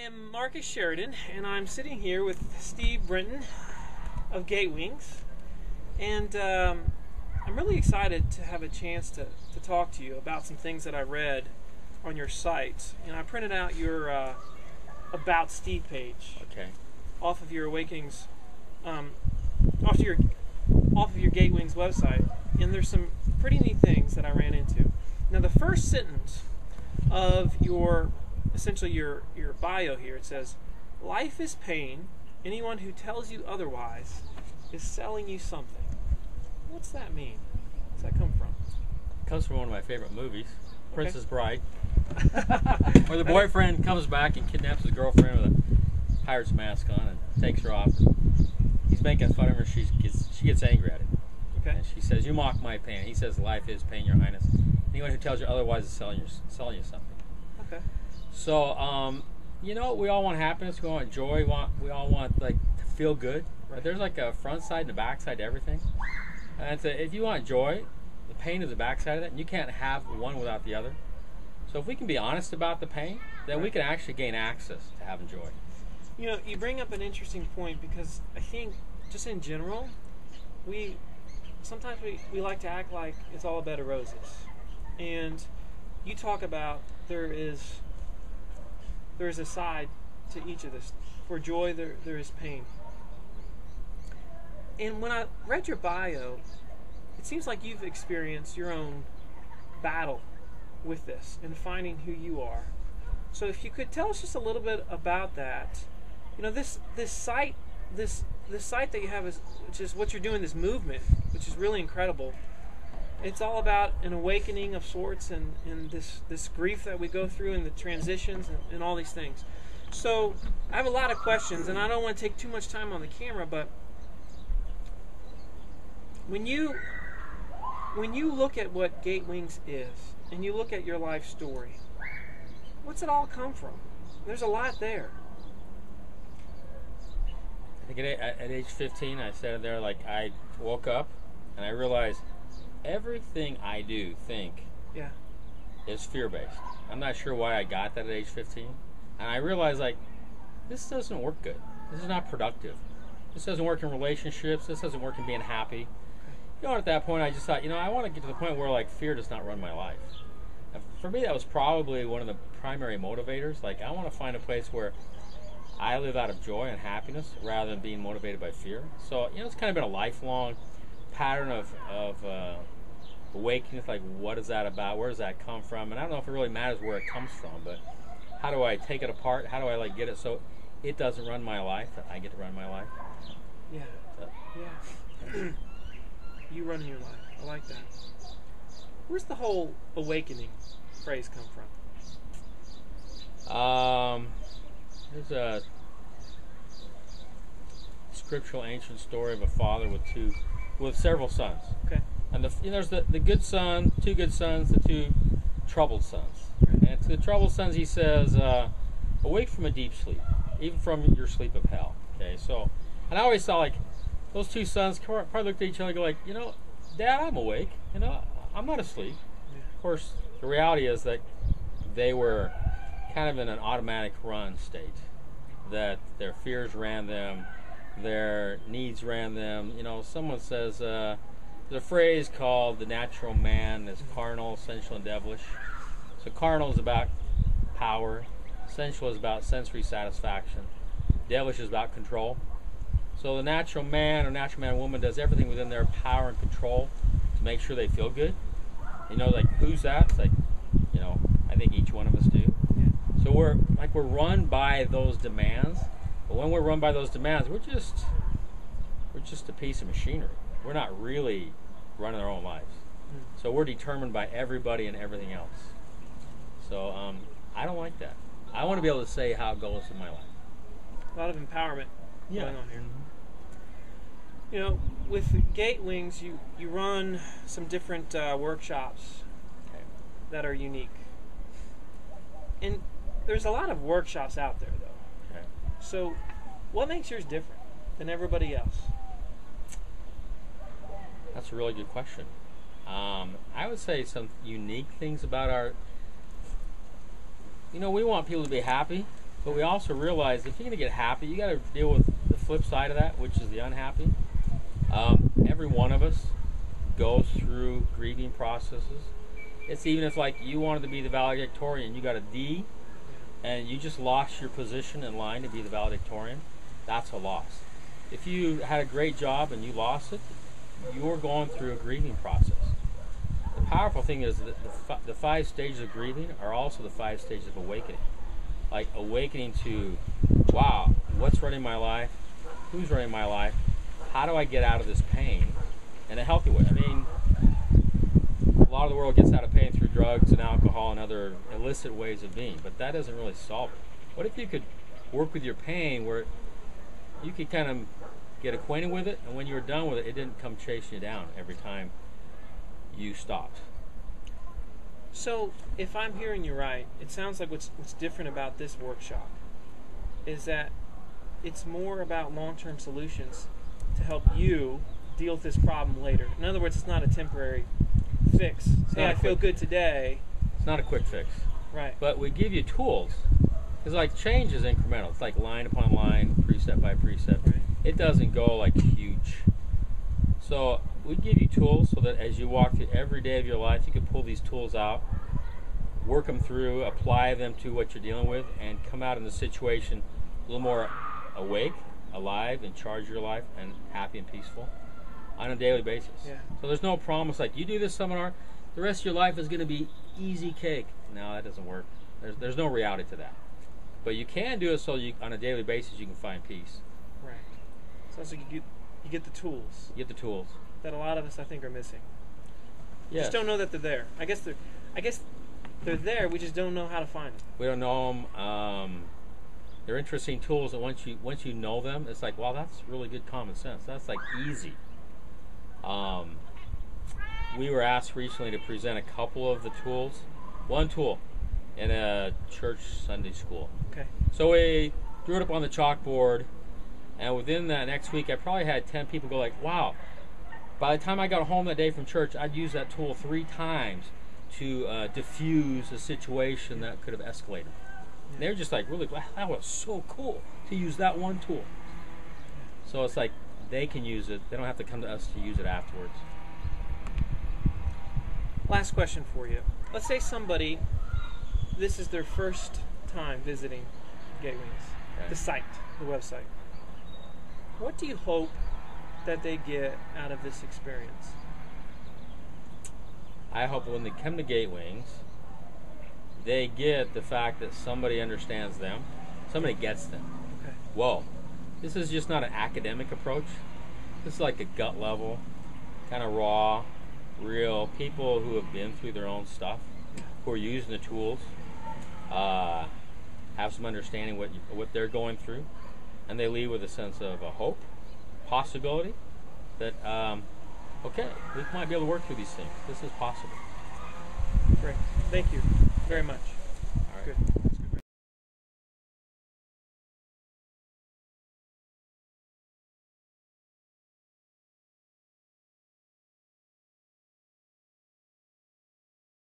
am Marcus Sheridan, and I'm sitting here with Steve Brinton of Gatewings, and I'm really excited to have a chance to talk to you about some things that I read on your site. And I printed out your About Steve page, Okay. off of your Awakenings, off of your Gatewings website, and there's some pretty neat things that I ran into. Now, the first sentence of your bio here, it says, "Life is pain. Anyone who tells you otherwise is selling you something." What's that mean? Where's that come from? It comes from one of my favorite movies, Okay. Princess Bride, where the boyfriend comes back and kidnaps his girlfriend with a pirate's mask on and takes her off. He's making fun of her. She gets angry at him. Okay. And she says, "You mock my pain." He says, "Life is pain, Your Highness. Anyone who tells you otherwise is selling you something." Okay. So, we all want happiness. We want joy. We all want to feel good. Right. But there's like a front side and a back side to everything. And so if you want joy, the pain is the back side of it, and you can't have one without the other. So if we can be honest about the pain, then we can actually gain access to having joy. You bring up an interesting point, because I think just in general, sometimes we like to act like it's all a bed of roses. And you talk about there is a side to each of this. For joy, there is pain. And when I read your bio, it seems like you've experienced your own battle with this and finding who you are. So if you could tell us just a little bit about that. This site that you have which is what you're doing, this movement, which is really incredible. It's all about an awakening of sorts, and this grief that we go through, and the transitions, and all these things. So I have a lot of questions, and I don't want to take too much time on the camera, but when you look at what Gatewings is, and you look at your life story, what's it all come from? There's a lot there. I think at age 15, I sat there I woke up and I realized everything I think is fear-based. I'm not sure why I got that at age 15. And I realized, this doesn't work good. This is not productive. This doesn't work in relationships. This doesn't work in being happy. At that point, I just thought, I want to get to the point where, fear does not run my life. And for me, that was probably one of the primary motivators. I want to find a place where I live out of joy and happiness rather than being motivated by fear. So, it's kind of been a lifelong pattern of awakening. What is that about? Where does that come from? And I don't know if it really matters where it comes from, but how do I take it apart? How do I get it so it doesn't run my life, that I get to run my life? Yeah. Yeah. You running your life. I like that. Where's the whole awakening phrase come from? There's a scriptural ancient story of a father with several sons. Okay. And there's the good son, two good sons, the two troubled sons. Right. And to the troubled sons, he says, "Awake from a deep sleep, even from your sleep of hell." Okay. So, and I always saw those two sons probably looked at each other and go "Dad, I'm awake. I'm not asleep." Yeah. Of course, the reality is that they were kind of in an automatic run state, that their fears ran them, their needs ran them. Someone says there's a phrase called the natural man is carnal, sensual, and devilish. So carnal is about power, sensual is about sensory satisfaction, devilish is about control. So the natural man or natural man or woman does everything within their power and control to make sure they feel good. Who's that? It's I think each one of us do. Yeah. So we're run by those demands, but when we're run by those demands, we're just a piece of machinery. We're not really running our own lives. So we're determined by everybody and everything else. So I don't like that. I want to be able to say how it goes in my life. A lot of empowerment going on here. Mm-hmm. With Gatewings, you run some different workshops that are unique. And there's a lot of workshops out there, though. Okay. So what makes yours different than everybody else? That's a really good question. I would say some unique things about our... we want people to be happy. But we also realize if you're going to get happy, you got to deal with the flip side of that, which is the unhappy. Every one of us goes through grieving processes. It's even if like you wanted to be the valedictorian, you got a D, and you just lost your position in line to be the valedictorian. That's a loss. If you had a great job and you lost it, you're going through a grieving process. The powerful thing is that the 5 stages of grieving are also the 5 stages of awakening. Like awakening to, wow, what's running my life? Who's running my life? How do I get out of this pain in a healthy way? I mean, a lot of the world gets out of pain through drugs and alcohol and other illicit ways of being, but that doesn't really solve it. What if you could work with your pain where you could kind of get acquainted with it, and when you were done with it, it didn't come chasing you down every time you stopped? So, if I'm hearing you right, it sounds like what's different about this workshop is that it's more about long-term solutions to help you deal with this problem later. In other words, it's not a temporary fix. Hey, I feel good today. It's not a quick fix. Right. But we give you tools. Because like change is incremental. It's like line upon line, precept by precept. Right. It doesn't go like huge. So we give you tools so that as you walk through every day of your life, you can pull these tools out, work them through, apply them to what you're dealing with, and come out in the situation a little more awake, alive, in charge of your life, and happy and peaceful on a daily basis. Yeah. So there's no promise like you do this seminar, the rest of your life is going to be easy cake. No, that doesn't work. There's no reality to that. But you can do it so you, on a daily basis, you can find peace. Right. Sounds like you get the tools. You get the tools that a lot of us, I think, are missing. Yes. Just don't know that they're there. I guess they're there. We just don't know how to find them. We don't know them. They're interesting tools, and once you know them, it's like, wow, that's really good common sense. That's like easy. We were asked recently to present a couple of the tools. One tool in a church Sunday school. Okay. So we drew it up on the chalkboard, and within that next week, I probably had 10 people go like, wow, by the time I got home that day from church, I'd used that tool 3 times to diffuse a situation that could have escalated. And they were just like, really, wow, that was so cool to use that one tool. So it's like they can use it. They don't have to come to us to use it afterwards. Last question for you. Let's say somebody, this is their first time visiting Gatewings, Okay. the site, the website. What do you hope that they get out of this experience? I hope when they come to Gatewings, they get the fact that somebody understands them, somebody gets them. Okay. Whoa, this is just not an academic approach. This is like a gut level, kind of raw, real people who have been through their own stuff, who are using the tools, have some understanding what they're going through, and they leave with a sense of a hope, possibility, that okay, we might be able to work through these things. This is possible. Great. Thank you very much. All right. Good.